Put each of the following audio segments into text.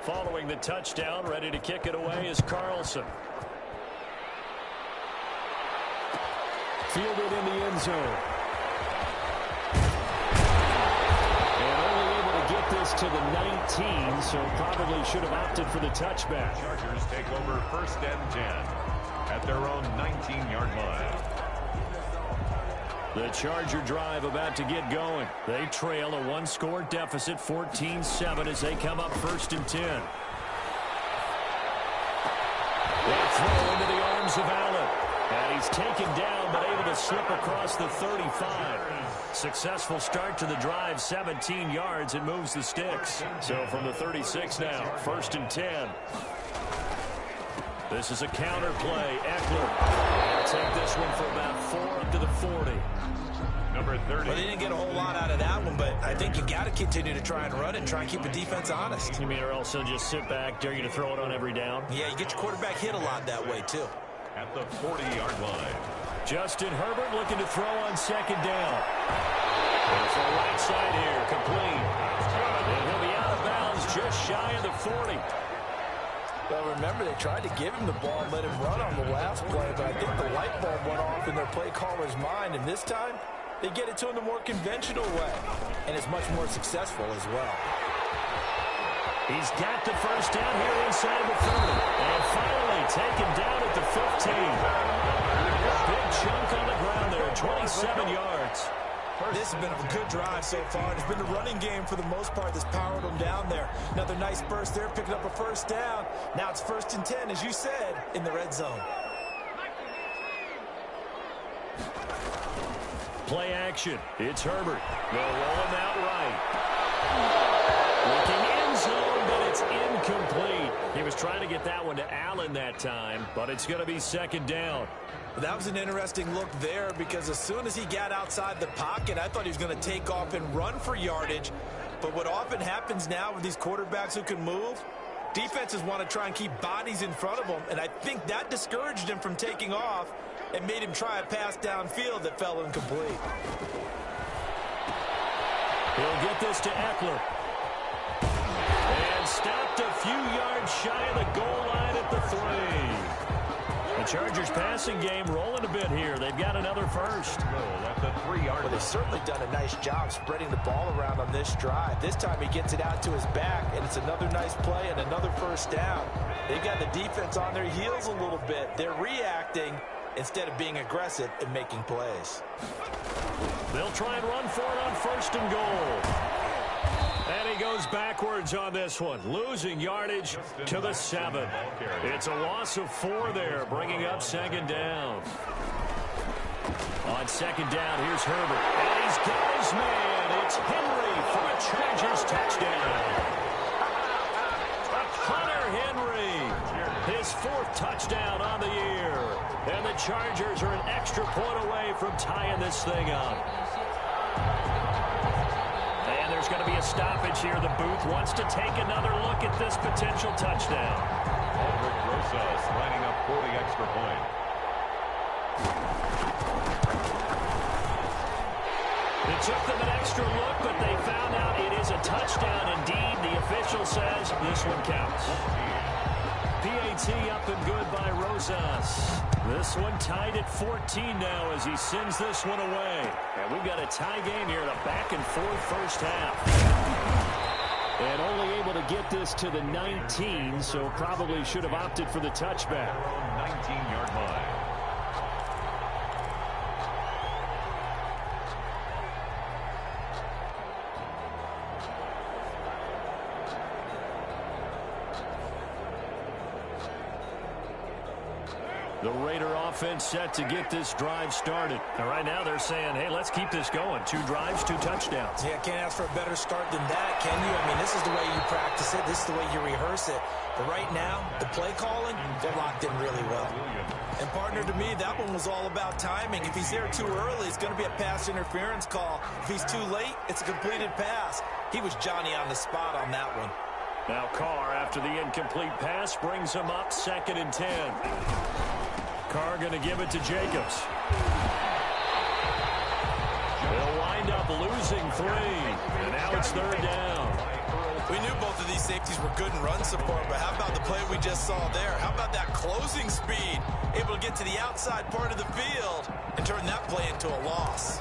Following the touchdown, ready to kick it away is Carlson. Fielded in the end zone. And only able to get this to the 19, so probably should have opted for the touchback. Chargers take over 1st and 10 at their own 19-yard line. The Charger drive about to get going. They trail a one-score deficit, 14-7, as they come up 1st and 10. They throw into the arms of Allen. And he's taken down, but able to slip across the 35. Successful start to the drive, 17 yards, and moves the sticks. So from the 36 now, 1st and 10. This is a counter play. Eckler will take this one for about 4 up to the 40. Number 30. Well, they didn't get a whole lot out of that one, but I think you got to continue to try and run it and try and keep the defense honest. You mean, or else they'll just sit back, dare you to throw it on every down? Yeah, you get your quarterback hit a lot that way, too. At the 40-yard line. Justin Herbert looking to throw on 2nd down. There's the right side here, complete. And he'll be out of bounds just shy of the 40. Well, remember, they tried to give him the ball and let him run on the last play, but I think the light bulb went off in their play caller's mind, and this time, they get it to him the more conventional way, and it's much more successful as well. He's got the 1st down here inside the 30. And finally taken down at the 15. Big chunk on the ground there, 27 yards. This has been a good drive so far. It's been the running game for the most part that's powered them down there. Another nice burst there, picking up a 1st down. Now it's 1st and 10, as you said, in the red zone. Play action. It's Herbert. They'll roll him out right. Looking end zone, but it's incomplete. He was trying to get that one to Allen that time, but it's going to be 2nd down. That was an interesting look there because as soon as he got outside the pocket, I thought he was going to take off and run for yardage. But what often happens now with these quarterbacks who can move, defenses want to try and keep bodies in front of them, and I think that discouraged him from taking off and made him try a pass downfield that fell incomplete. He'll get this to Eckler. And stopped a few yards shy of the goal line at the 3. The Chargers passing game rolling a bit here. They've got another 1st. At the 3-yard Well, they've certainly done a nice job spreading the ball around on this drive. This time he gets it out to his back, and it's another nice play and another 1st down. They've got the defense on their heels a little bit. They're reacting instead of being aggressive and making plays. They'll try and run for it on 1st and goal. And he goes backwards on this one, losing yardage to the 7. It's a loss of 4 there, bringing up 2nd down. On 2nd down, here's Herbert. And he's got his man. It's Henry for a Chargers touchdown. Hunter Henry, his 4th touchdown on the year. And the Chargers are an extra point away from tying this thing up. And there's going to be a stoppage here. The booth wants to take another look at this potential touchdown. Aldrick Rosas lining up for the extra point. It took them an extra look, but they found out it is a touchdown indeed. The official says this one counts. PAT up and good by Rosas. This one tied at 14 now as he sends this one away. And we've got a tie game here in a back-and-forth 1st half. And only able to get this to the 19, so probably should have opted for the touchback. 19-yard line. The Raider offense set to get this drive started. And right now they're saying, hey, let's keep this going. 2 drives, 2 touchdowns. Yeah, can't ask for a better start than that, can you? I mean, this is the way you practice it. This is the way you rehearse it. But right now, the play calling, they're locked in really well. And partner, to me, that one was all about timing. If he's there too early, it's going to be a pass interference call. If he's too late, it's a completed pass. He was Johnny on the spot on that one. Now Carr, after the incomplete pass, brings him up 2nd and 10. Carr going to give it to Jacobs. They'll wind up losing 3. And now it's 3rd down. We knew both of these safeties were good in run support, but how about the play we just saw there? How about that closing speed? Able to get to the outside part of the field and turn that play into a loss.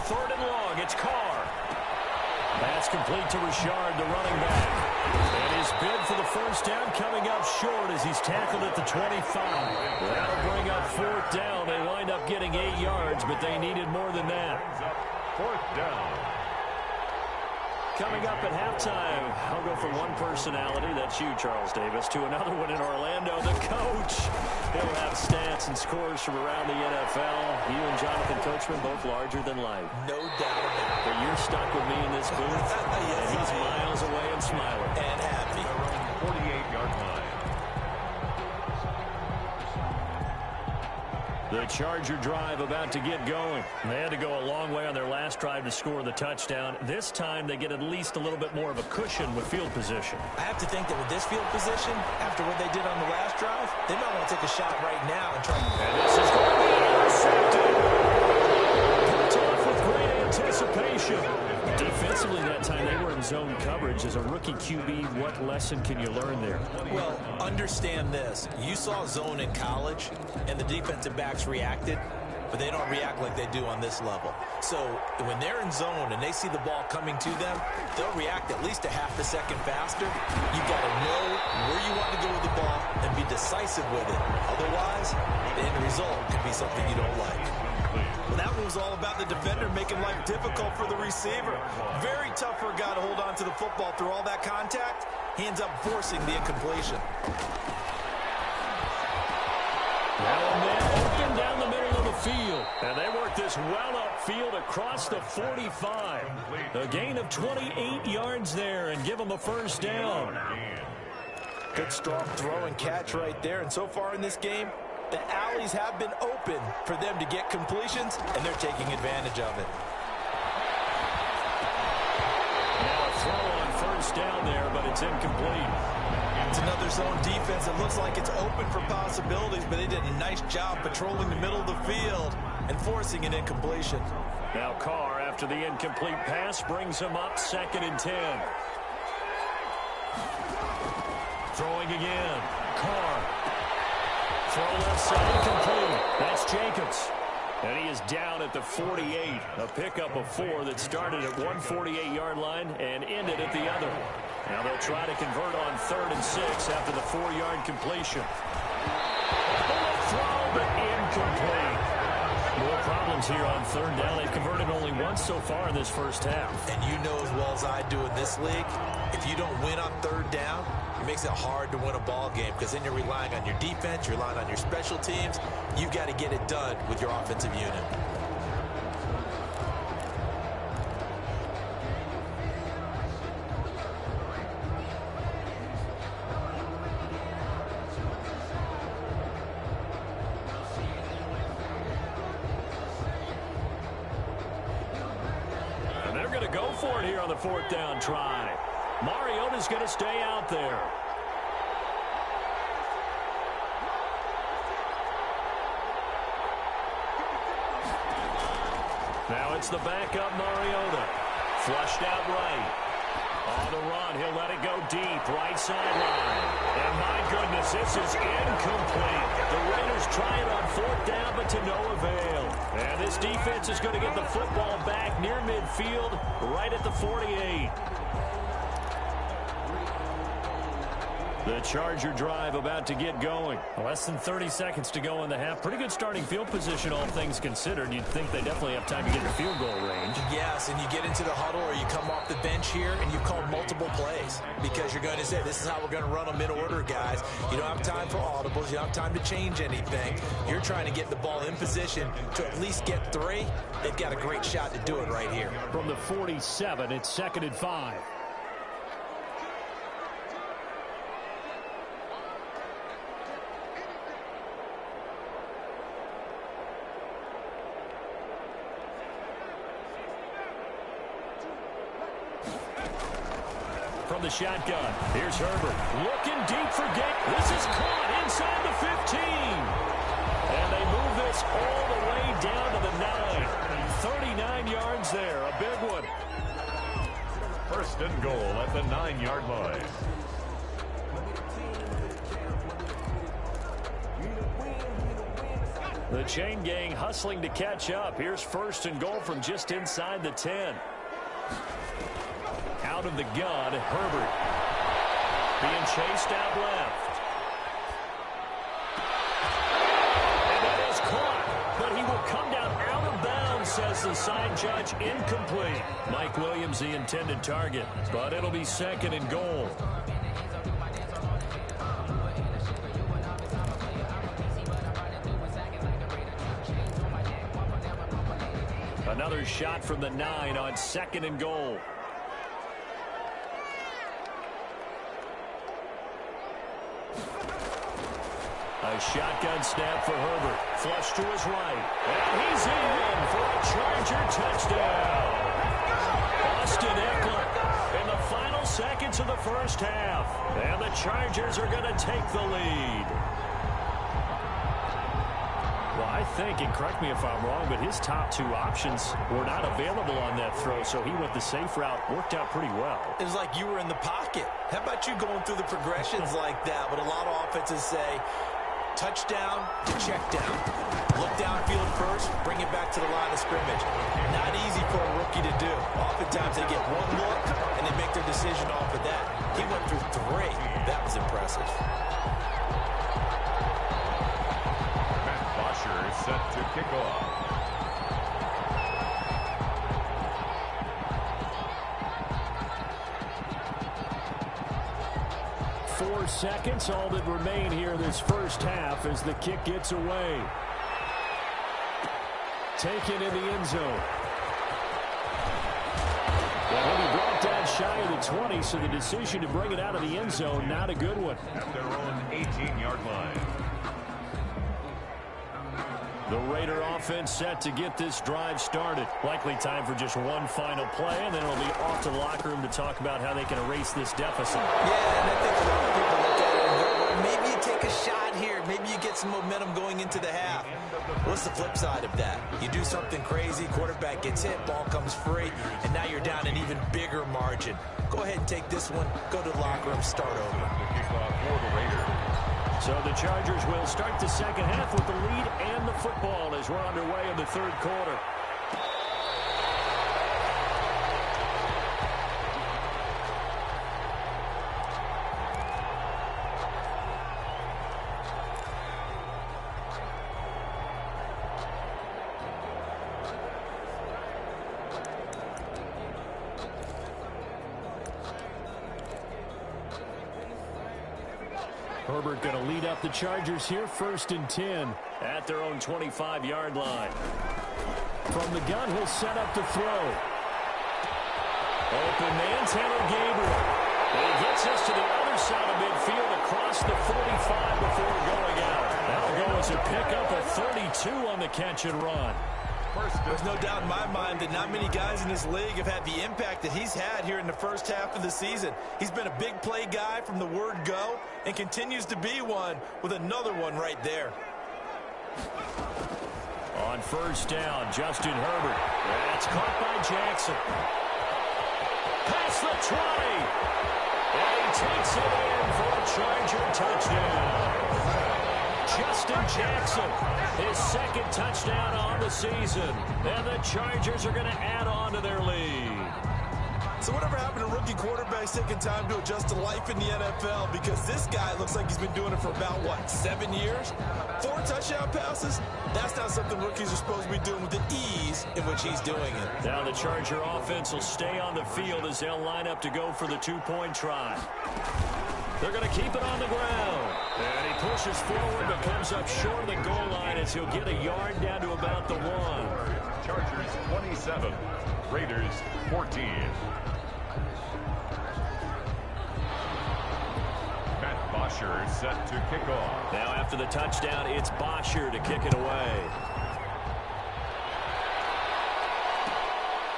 Third and long, it's Carr. Pass complete to Richard, the running back. And his bid for the first down coming up short as he's tackled at the 25. That'll bring up fourth down. They wind up getting 8 yards, but they needed more than that. Fourth down. Coming up at halftime, I'll go from one personality, that's you, Charles Davis, to another one in Orlando, the coach. He'll have stats and scores from around the NFL. You and Jonathan Coachman, both larger than life. No doubt about it. But you're stuck with me in this booth, Yes, and he's miles away and smiling. And happy. 48-yard line. The Charger drive about to get going. They had to go a long way on their last drive to score the touchdown. This time they get at least a little bit more of a cushion with field position. I have to think that with this field position, after what they did on the last drive, they might want to take a shot right now and try. And this is going to be intercepted. Picked off with great anticipation. Defensively that time they were in zone coverage. As a rookie QB, what lesson can you learn there? Well, understand this. You saw zone in college, and the defensive backs reacted, but they don't react like they do on this level. So when they're in zone and they see the ball coming to them, they'll react at least a half a second faster. You've got to know where you want to go with the ball and be decisive with it. Otherwise, the end result could be something you don't like. Well, that one was all about the defender making life difficult for the receiver. Very tough for a guy to hold on to the football through all that contact. He ends up forcing the incompletion. Now a man open down the middle of the field. And they work this well upfield across the 45. A gain of 28 yards there and give them a first down. Good strong throw and catch right there. And so far in this game, the alleys have been open for them to get completions, and they're taking advantage of it. Now a throw on first down there, but it's incomplete. It's another zone defense that looks like it's open for possibilities, but they did a nice job patrolling the middle of the field and forcing an incompletion. Now Carr, after the incomplete pass, brings him up 2nd and 10. Throwing again. Carr. Throw left side, complete. That's Jacobs. And he is down at the 48. A pickup of 4 that started at 148-yard line and ended at the other. Now they'll try to convert on 3rd and 6 after the 4-yard completion. Throw, but incomplete. More problems here on 3rd down. They've converted only once so far in this first half. And you know as well as I do in this league, if you don't win on 3rd down, it makes it hard to win a ball game because then you're relying on your defense, you're relying on your special teams. You've got to get it done with your offensive unit. And they're going to go for it here on the 4th down try. Mariota's going to stay out there. Now it's the backup Mariota. Flushed out right. On the run, he'll let it go deep. Right sideline. And my goodness, this is incomplete. The Raiders try it on 4th down, but to no avail. And this defense is going to get the football back near midfield, right at the 48. The Charger drive about to get going. Less than 30 seconds to go in the half. Pretty good starting field position, all things considered. You'd think they definitely have time to get in field goal range. Yes, and you get into the huddle or you come off the bench here and you call multiple plays because you're going to say, this is how we're going to run them in order, guys. You don't have time for audibles. You don't have time to change anything. You're trying to get the ball in position to at least get 3. They've got a great shot to do it right here. From the 47, it's 2nd and 5. from the shotgun. Here's Herbert looking deep for Gate. This is caught inside the 15. And they move this all the way down to the 9. 39 yards there. A big one. First and goal at the 9-yard line. The chain gang hustling to catch up. Here's first and goal from just inside the 10. Out of the gun, Herbert. Being chased out left. And that is caught. But he will come down out of bounds, says the side judge. Incomplete. Mike Williams, the intended target. But it'll be second and goal. Another shot from the 9 on second and goal. A shotgun snap for Herbert. Flush to his right. And he's in for a Charger touchdown. Austin Eckler in the final seconds of the first half. And the Chargers are going to take the lead. Well, I think, and correct me if I'm wrong, but his top two options were not available on that throw, so he went the safe route. Worked out pretty well. It was like you were in the pocket. How about you going through the progressions like that? But a lot of offenses say touchdown to check down. Look downfield first, bring it back to the line of scrimmage. Not easy for a rookie to do. Oftentimes they get one look, and they make their decision off of that. He went through 3. That was impressive. Is set to kick off. Four seconds, all that remain here this first half as the kick gets away. Taken in the end zone. Well, he'll be brought down shy of the 20, so the decision to bring it out of the end zone, not a good one. At their own 18-yard line. The Raider offense set to get this drive started. Likely time for just one final play, and then it'll be off to the locker room to talk about how they can erase this deficit. Yeah, and I think a lot of people look at it and go, well, maybe you take a shot here. Maybe you get some momentum going into the half. What's the flip side of that? You do something crazy, quarterback gets hit, ball comes free, and now you're down an even bigger margin. Go ahead and take this one, go to the locker room, start over. The kickoff for the Raiders. So the Chargers will start the second half with the lead and the football as we're underway in the third quarter. Herbert going to lead up the Chargers here, first and 10 at their own 25-yard line. From the gun, he'll set up to throw. Open man, Taylor Gabriel. He gets us to the other side of midfield across the 45 before going out. That'll go as a pickup of 32 on the catch and run. There's no doubt in my mind that not many guys in this league have had the impact that he's had here in the first half of the season. He's been a big play guy from the word go and continues to be one with another one right there. On first down, Justin Herbert. That's caught by Jackson. Past the 20. And he takes it in for a Charger touchdown. Justin Jackson, his second touchdown on the season. And the Chargers are going to add on to their lead. So whatever happened to rookie quarterbacks taking time to adjust to life in the NFL? Because this guy looks like he's been doing it for about, 7 years? 4 touchdown passes? That's not something rookies are supposed to be doing with the ease in which he's doing it. Now the Charger offense will stay on the field as they'll line up to go for the two-point try. They're going to keep it on the ground. And he pushes forward but comes up short of the goal line as he'll get a yard down to about the 1. Chargers 27, Raiders 14. Matt Bosher is set to kick off. Now after the touchdown, it's Bosher to kick it away.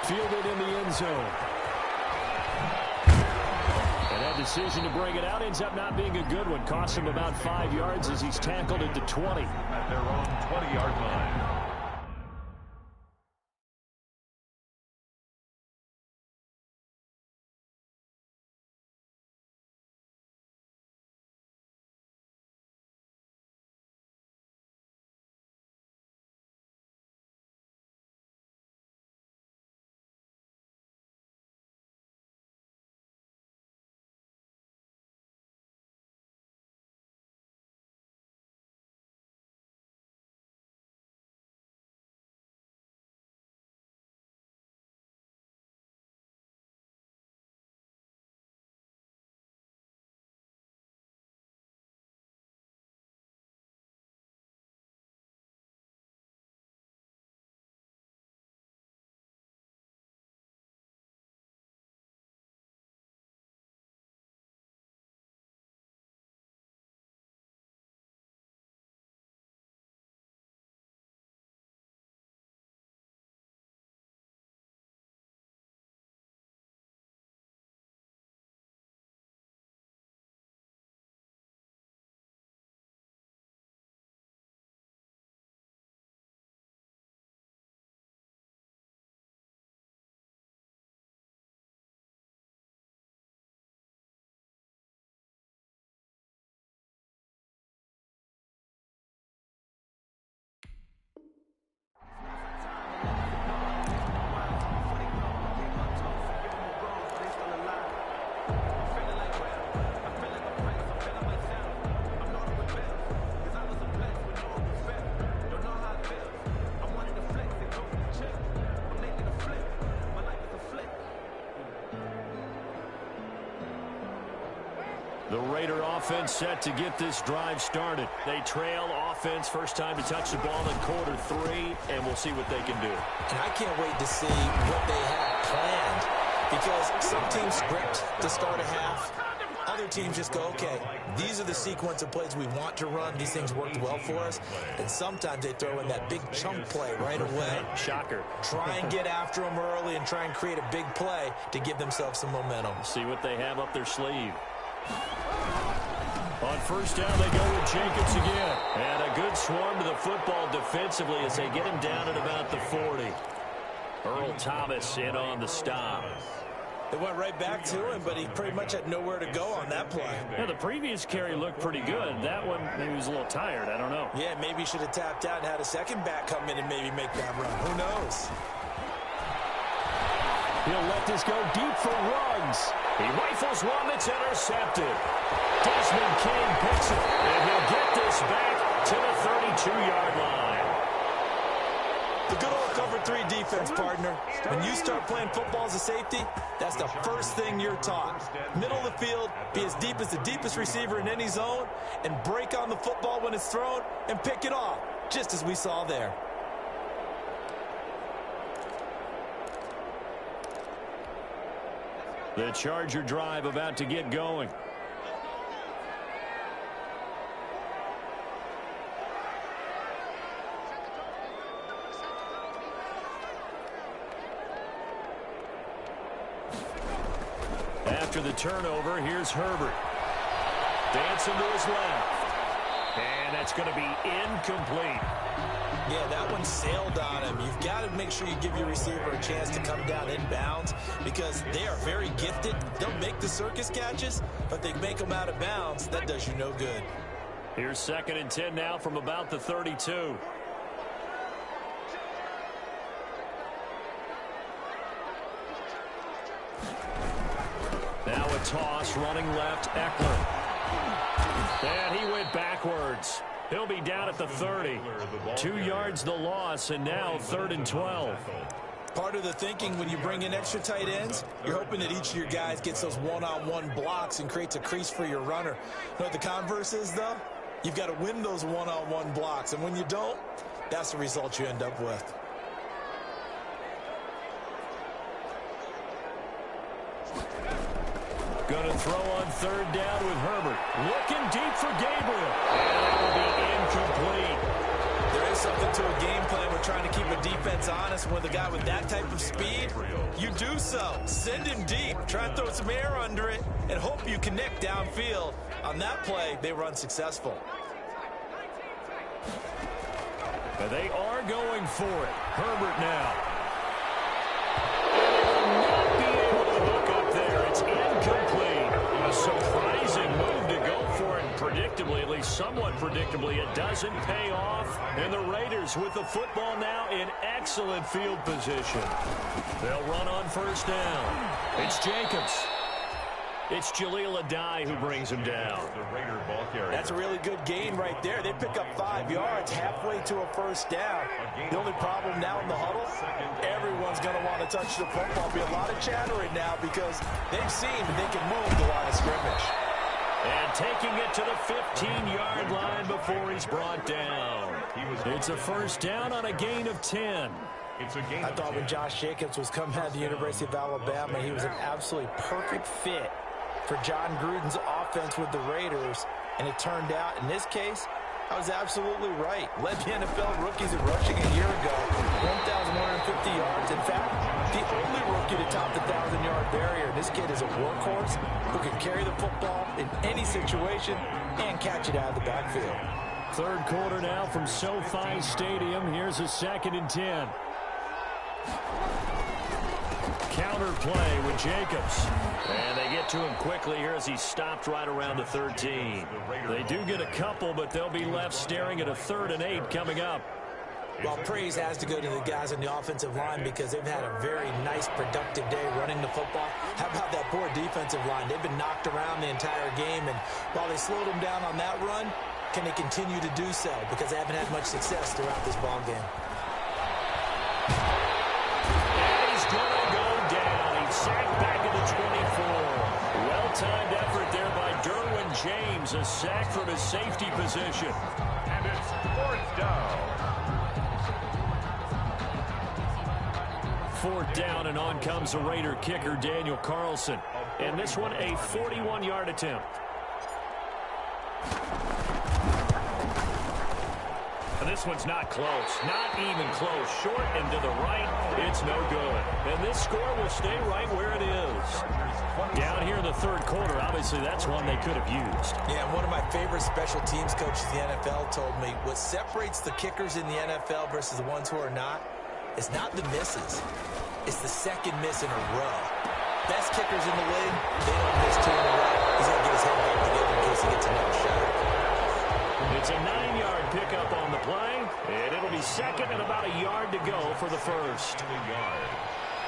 Fielded in the end zone. decision to bring it out ends up not being a good one. Costs him about 5 yards as he's tackled at the 20. At their own 20-yard line. The Raider offense set to get this drive started. They trail offense, first time to touch the ball in quarter 3, and we'll see what they can do. And I can't wait to see what they have planned, because some teams script to start a half. Other teams just go, okay, these are the sequence of plays we want to run. These things worked well for us. And sometimes they throw in that big chunk play right away. Shocker. Try and get after them early and try and create a big play to give themselves some momentum. See what they have up their sleeve. On first down, they go with Jacobs again. And a good swarm to the football defensively as they get him down at about the 40. Earl Thomas in on the stop. They went right back to him, but he pretty much had nowhere to go on that play. Yeah, the previous carry looked pretty good. That one, maybe he was a little tired. I don't know. Yeah, maybe he should have tapped out and had a second back come in and maybe make that run. Who knows? He'll let this go deep for Ruggs. He rifles one that's intercepted. Desmond King picks it, and he'll get this back to the 32-yard line. The good old cover 3 defense, partner. When you start playing football as a safety, that's the first thing you're taught. Middle of the field, be as deep as the deepest receiver in any zone, and break on the football when it's thrown and pick it off, just as we saw there. The Charger drive about to get going. After the turnover, here's Herbert. Dancing to his left. And that's going to be incomplete. Yeah, that one sailed on him. You've got to make sure you give your receiver a chance to come down inbounds because they are very gifted. They'll make the circus catches, but they make them out of bounds. That does you no good. Here's 2nd and 10 now from about the 32. Now a toss, running left, Eckler. And he went backwards. He'll be down at the 30. 2 yards the loss, and now 3rd and 12. Part of the thinking when you bring in extra tight ends, you're hoping that each of your guys gets those one-on-one blocks and creates a crease for your runner. You know what the converse is, though? You've got to win those one-on-one blocks, and when you don't, that's the result you end up with. Going to throw on 3rd down with Herbert. Looking deep for Gabriel. And that will be incomplete. There is something to a game plan. We're trying to keep a defense honest And with a guy with that type of speed, you do so. Send him deep. Try and throw some air under it and hope you connect downfield. On that play, they were unsuccessful. They are going for it. Herbert now. And they will not be able to look up there. It's incomplete. A surprising move to go for it. Predictably, at least somewhat predictably, it doesn't pay off. And the Raiders with the football now in excellent field position. They'll run on first down. It's Jacobs. It's Jaleel Addae who brings him down. The Raider ball carrier. That's a really good gain right there. They pick up 5 yards halfway to a first down. The only problem now in the huddle, everyone's going to want to touch the football. Be a lot of chattering now because they've seen that they can move the line of scrimmage. And taking it to the 15-yard line before he's brought down. It's a first down on a gain of 10. I thought when Josh Jacobs was coming out of the University of Alabama, he was an absolutely perfect fit for John Gruden's offense with the Raiders. And it turned out, in this case, I was absolutely right. Led the NFL rookies in rushing a year ago, 1,150 yards. In fact, the only rookie to top the 1,000-yard barrier. This kid is a workhorse who can carry the football in any situation and catch it out of the backfield. Third quarter now from SoFi Stadium. Here's a 2nd and 10. Counter play with Jacobs. And they get to him quickly here as he stopped right around the 13. They do get a couple, but they'll be left staring at a 3rd and 8 coming up. Well, praise has to go to the guys on the offensive line because they've had a very nice, productive day running the football. How about that poor defensive line? They've been knocked around the entire game, and while they slowed them down on that run, can they continue to do so? Because they haven't had much success throughout this ball game. Sacked back at the 24. Well-timed effort there by Derwin James. A sack from his safety position. And it's 4th down. 4th down, and on comes the Raider kicker, Daniel Carlson. And this one, a 41-yard attempt. And this one's not close. Not even close. Short and to the right. It's no good. And this score will stay right where it is. Down here in the 3rd quarter, obviously that's one they could have used. Yeah, one of my favorite special teams coaches in the NFL told me what separates the kickers in the NFL versus the ones who are not is not the misses. It's the 2nd miss in a row. Best kickers in the league, they don't miss 2 in a row. He's going to get his head back together in case he gets another shot. It's a 9-yard pickup on the play, and it'll be 2nd and about a yard to go for the first. Yard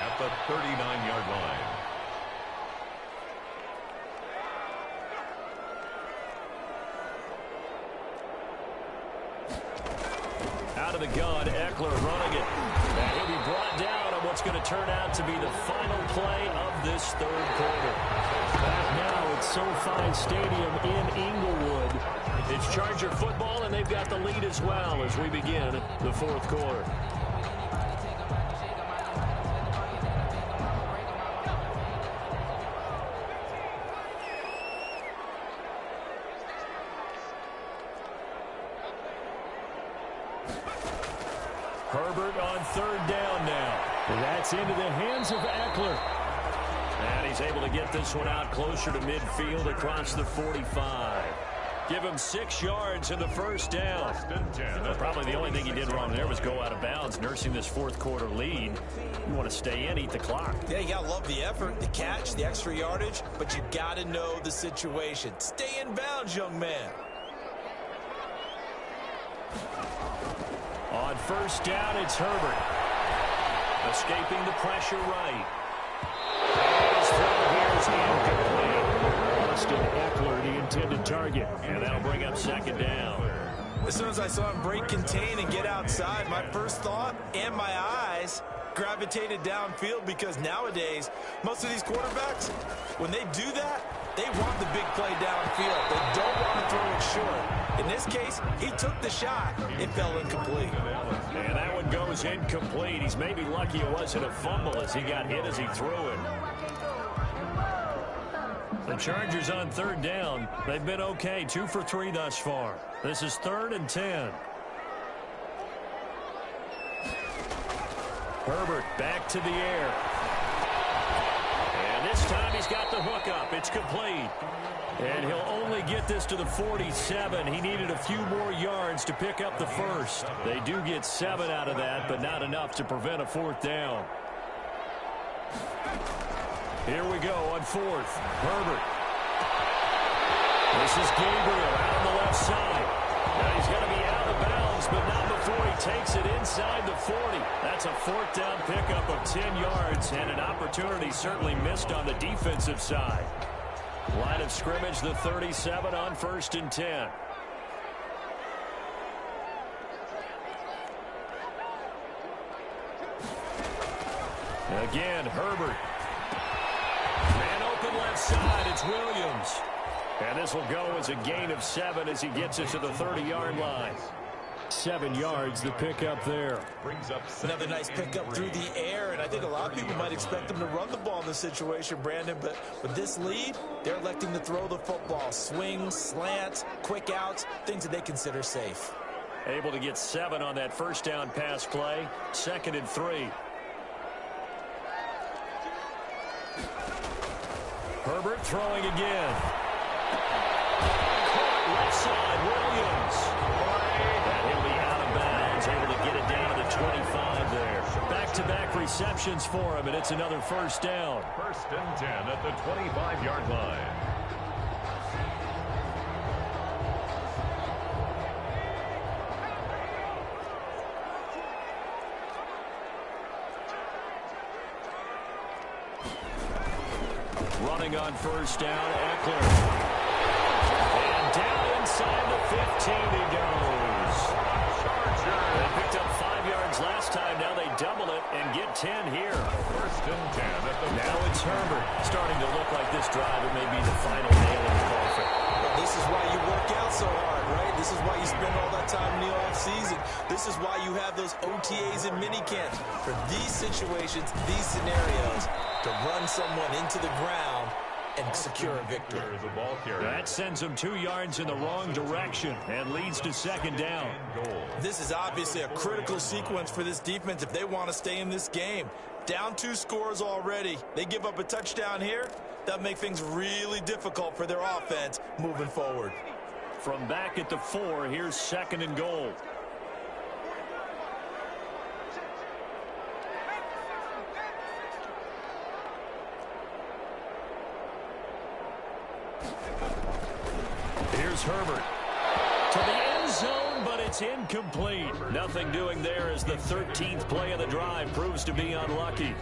at the 39-yard line. Out of the gun, Eckler running it. And he'll be brought down on what's going to turn out to be the final play of this 3rd quarter. Back now at SoFi Stadium in Inglewood. It's Charger football, and they've got the lead as well as we begin the 4th quarter. Herbert on 3rd down now. That's into the hands of Eckler. And he's able to get this one out closer to midfield across the 45. Give him 6 yards in the first down. Probably the only thing he did wrong there was go out of bounds, nursing this 4th quarter lead. You want to stay in, eat the clock. Yeah, you got to love the effort, the catch, the extra yardage, but you got to know the situation. Stay in bounds, young man. On first down, it's Herbert. Escaping the pressure right. His throw here is incomplete. Austin Eckler, the intended target. And that'll bring up 2nd down. As soon as I saw him break contain and get outside, my first thought and my eyes gravitated downfield because nowadays, most of these quarterbacks, when they do that, they want the big play downfield. They don't want to throw it short. In this case, he took the shot. It fell incomplete. And that one goes incomplete. He's maybe lucky it wasn't a fumble as he got hit as he threw it. The Chargers on 3rd down. They've been okay. 2 for 3 thus far. This is 3rd and 10. Herbert back to the air. And this time he's got the hook up. It's complete. And he'll only get this to the 47. He needed a few more yards to pick up the first. They do get 7 out of that, but not enough to prevent a 4th down. Here we go on 4th. Herbert. This is Gabriel out on the left side. Now he's going to be out of bounds, but not before he takes it inside the 40. That's a 4th down pickup of 10 yards, and an opportunity certainly missed on the defensive side. Line of scrimmage, the 37 on 1st and 10. Again, Herbert. Man open left side, it's Williams. And this will go as a gain of 7 as he gets it to the 30-yard line. 7 yards, the pickup there. Brings up another nice pickup through the air, and I think a lot of people might expect them to run the ball in this situation, Brandon, but with this lead, they're electing to throw the football. Swings, slants, quick outs, things that they consider safe. Able to get 7 on that 1st down pass play. 2nd and 3. Herbert throwing again. Left side, Williams. And he'll be out of bounds, able to get it down to the 25 there. Back-to-back receptions for him, and it's another 1st down. 1st and 10 at the 25-yard line. Running on 1st down, Eckler. And down inside the 15 he goes. They picked up 5 yards last time. Now they double it and get 10 here. 1st and 10 at the now it's Herbert. Starting to look like this drive it may be the final nail in the coffin. Well, this is why you work out so hard, right? This is why you spend all that time in the offseason. This is why you have those OTAs and minicamps. For these situations, these scenarios, to run someone into the ground and secure a victory. That sends them 2 yards in the wrong direction and leads to 2nd down. This is obviously a critical sequence for this defense if they want to stay in this game. Down 2 scores already. They give up a touchdown here. That'll make things really difficult for their offense moving forward. From back at the 4, here's 2nd and goal. Here's Herbert to the end zone, but it's incomplete. Nothing doing there as the 13th play of the drive proves to be unlucky.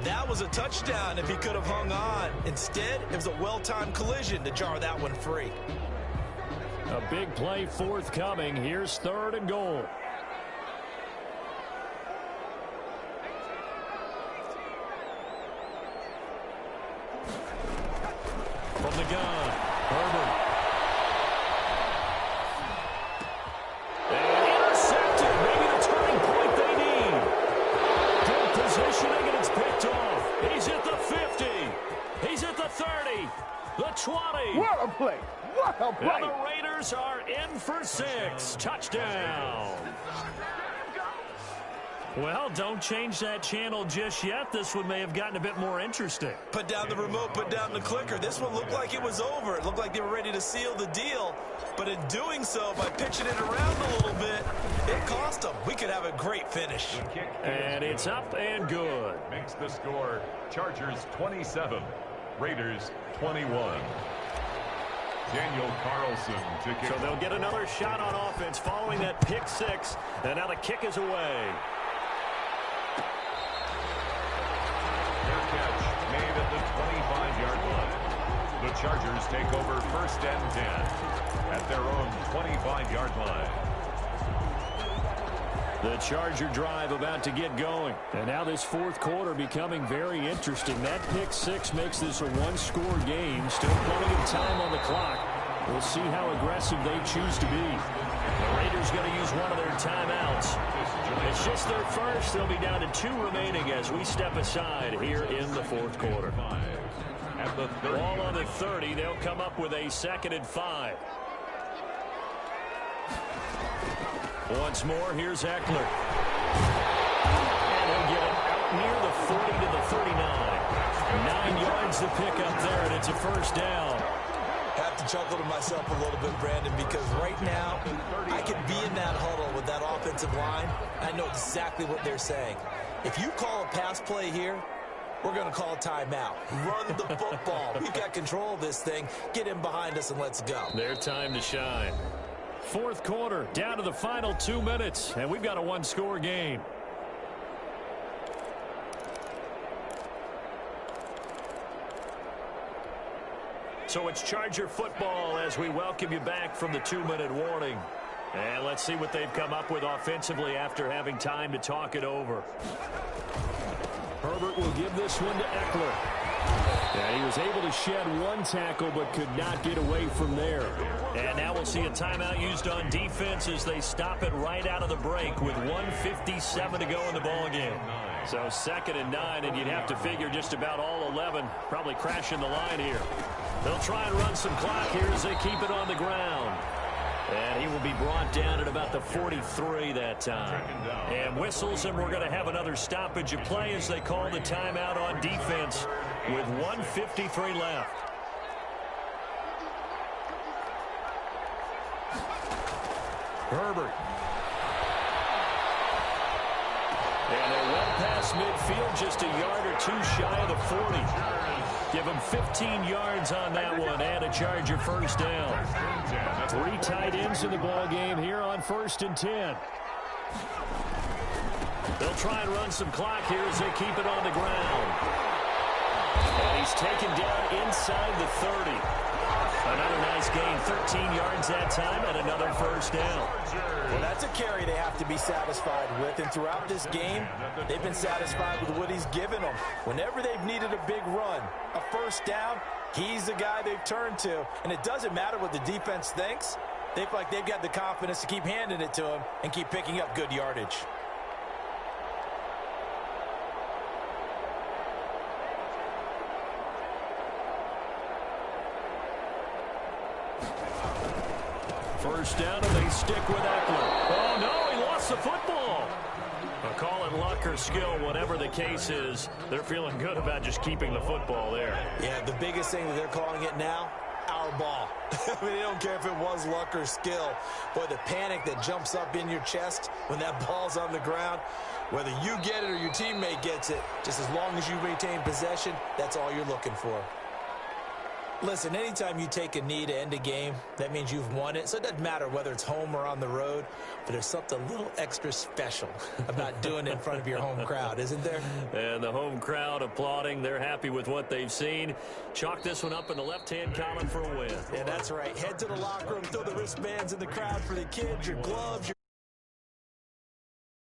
That was a touchdown if he could have hung on. Instead, it was a well-timed collision to jar that one free. A big play forthcoming. Here's 3rd and goal. From the gun, Herbert. And intercepted. Maybe the turning point they need. Good positioning, and it's picked off. He's at the 50. He's at the 30. The 20. What a play. What a play. And the Raiders are in for 6. Touchdown. Well, don't change that channel just yet. This one may have gotten a bit more interesting. Put down the remote, put down the clicker. This one looked like it was over. It looked like they were ready to seal the deal. But in doing so, by pitching it around a little bit, it cost them. We could have a great finish. And it's up and good. Makes the score Chargers 27, Raiders 21. Daniel Carlson to kick. So they'll get another shot on offense following that pick 6. And now the kick is away. Catch made at the 25-yard line. The Chargers take over 1st and 10 at their own 25-yard line. The Charger drive about to get going. And now this 4th quarter becoming very interesting. That pick 6 makes this a 1-score game. Still plenty of time on the clock. We'll see how aggressive they choose to be. The Raiders going to use one of their timeouts. It's just their first. They'll be down to 2 remaining as we step aside here in the 4th quarter. At the 30. Ball on the 30. They'll come up with a 2nd and 5. Once more, here's Eckler. And he'll get it 9 yards to pick up there, and it's a first down. Have to chuckle to myself a little bit, Brandon, because right now I could be in that huddle with that offensive line. I know exactly what they're saying. If you call a pass play here, we're going to call a timeout. Run the football. We've got control of this thing. Get him behind us and let's go. Their time to shine. Fourth quarter, down to the final 2 minutes, and we've got a one-score game. So it's Charger football as we welcome you back from the 2-minute warning. And let's see what they've come up with offensively after having time to talk it over. Herbert will give this one to Eckler. And he was able to shed one tackle but could not get away from there. And now we'll see a timeout used on defense as they stop it right out of the break with 1:57 to go in the ballgame. So 2nd and 9, and you'd have to figure just about all 11 probably crashing the line here. They'll try and run some clock here as they keep it on the ground. And he will be brought down at about the 43 that time. And whistles, and we're going to have another stoppage of play as they call the timeout on defense with 1:53 left. Herbert. And they're well past midfield, just a yard or two shy of the 40. Give him 15 yards on that one and a Charger first down. 3 tight ends in the ball game here on 1st and 10. They'll try and run some clock here as they keep it on the ground. And he's taken down inside the 30. Another nice gain, 13 yards that time, and another first down. Well, that's a carry they have to be satisfied with, and throughout this game, they've been satisfied with what he's given them. Whenever they've needed a big run, a first down, he's the guy they've turned to, and it doesn't matter what the defense thinks. They feel like they've got the confidence to keep handing it to him and keep picking up good yardage. First down, and they stick with Eckler. Oh, no, he lost the football. I'll call it luck or skill, whatever the case is. They're feeling good about just keeping the football there. Yeah, the biggest thing that they're calling it now, our ball. I mean, they don't care if it was luck or skill. Boy, the panic that jumps up in your chest when that ball's on the ground, whether you get it or your teammate gets it, just as long as you retain possession, that's all you're looking for. Listen, anytime you take a knee to end a game, that means you've won it. So it doesn't matter whether it's home or on the road, but there's something a little extra special about doing it in front of your home crowd, isn't there? And the home crowd applauding. They're happy with what they've seen. Chalk this one up in the left-hand column for a win. Yeah, that's right. Head to the locker room, throw the wristbands in the crowd for the kids, your gloves, your